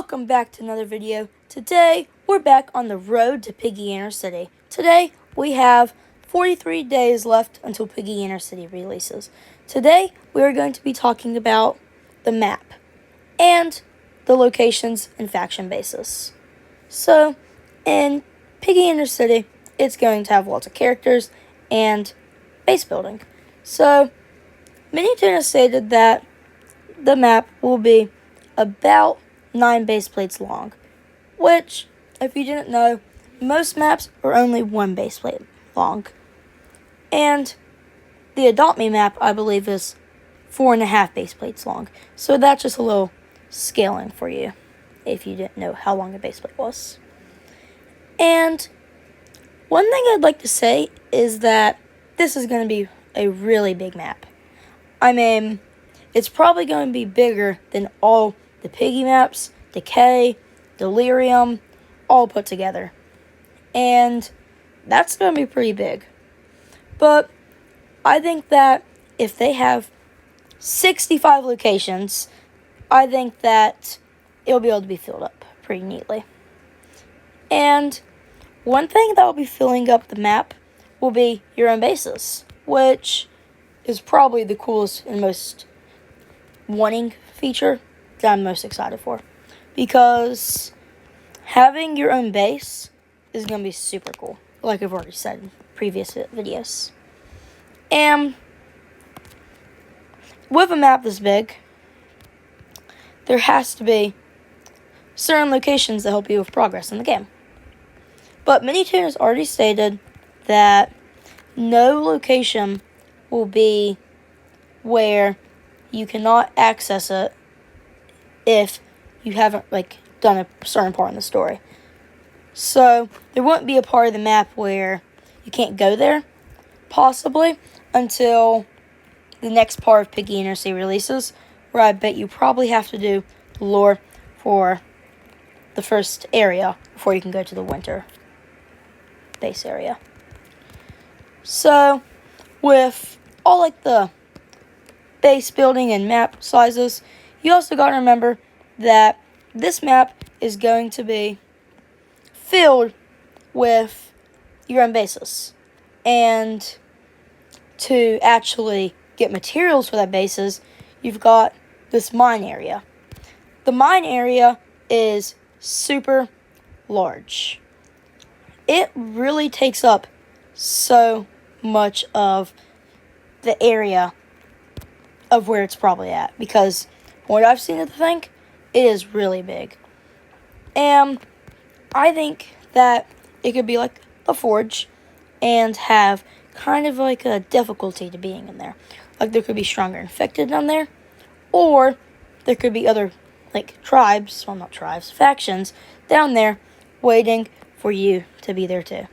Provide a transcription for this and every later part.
Welcome back to another video. Today, we're back on the road to Piggy Intercity. Today, we have 43 days left until Piggy Intercity releases. Today, we are going to be talking about the map and the locations and faction bases. So, in Piggy Intercity, it's going to have lots of characters and base building. So, Minitune has stated that the map will be about 9 base plates long, which, if you didn't know, most maps are only 1 base plate long. And the Adopt Me map, I believe, is 4.5 base plates long. So that's just a little scaling for you, if you didn't know how long a base plate was. And one thing I'd like to say is that this is going to be a really big map. I mean, it's probably going to be bigger than all the Piggy maps, Decay, Delirium, all put together. And that's going to be pretty big. But I think that if they have 65 locations, I think that it'll be able to be filled up pretty neatly. And one thing that will be filling up the map will be your own bases, which is probably the coolest and most wanting feature that I'm most excited for, because having your own base is going to be super cool, like I've already said in previous videos. And with a map this big, there has to be certain locations that help you with progress in the game. But Minitune has already stated that no location will be where you cannot access it if you haven't done a certain part in the story. So there won't be a part of the map where you can't go there, possibly, until the next part of Piggy Intercity releases, where I bet you probably have to do the lore for the first area before you can go to the winter base area. So with all the base building and map sizes, you also got to remember that this map is going to be filled with your own bases. And to actually get materials for that bases, you've got this mine area. The mine area is super large. It really takes up so much of the area of where it's probably at, because from what I've seen of the thing, it is really big. And I think that it could be like the Forge and have kind of like a difficulty to being in there. Like there could be stronger infected down there, or there could be other factions down there waiting for you to be there too,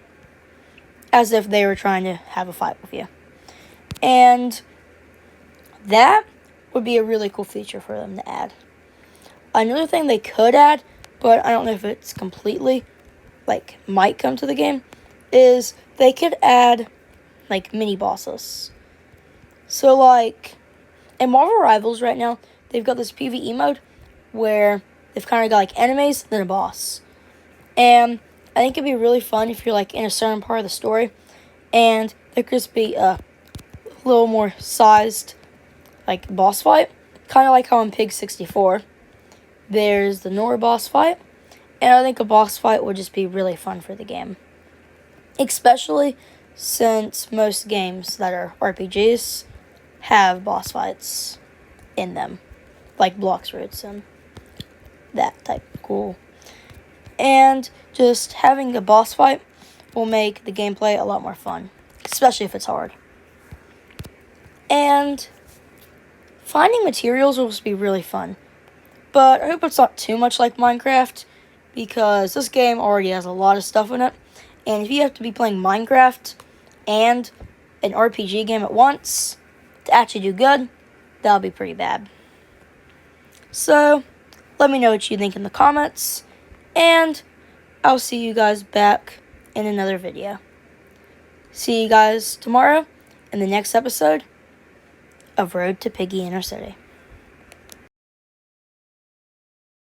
as if they were trying to have a fight with you. And that would be a really cool feature for them to add. Another thing they could add, but I don't know if it's completely, might come to the game, is they could add, mini bosses. So, in Marvel Rivals right now, they've got this PvE mode where they've kind of got, enemies, then a boss. And I think it'd be really fun if you're, in a certain part of the story, and there could just be a little more sized boss fight, kind of like how in Pig 64 there's the Nora boss fight, and I think a boss fight would just be really fun for the game, especially since most games that are RPGs have boss fights in them, like Blox Roots and that type. Cool. And just having a boss fight will make the gameplay a lot more fun, especially if it's hard. And finding materials will just be really fun. But I hope it's not too much like Minecraft, because this game already has a lot of stuff in it. And if you have to be playing Minecraft and an RPG game at once to actually do good, that'll be pretty bad. So, let me know what you think in the comments, and I'll see you guys back in another video. See you guys tomorrow in the next episode of Road to Piggy Intercity.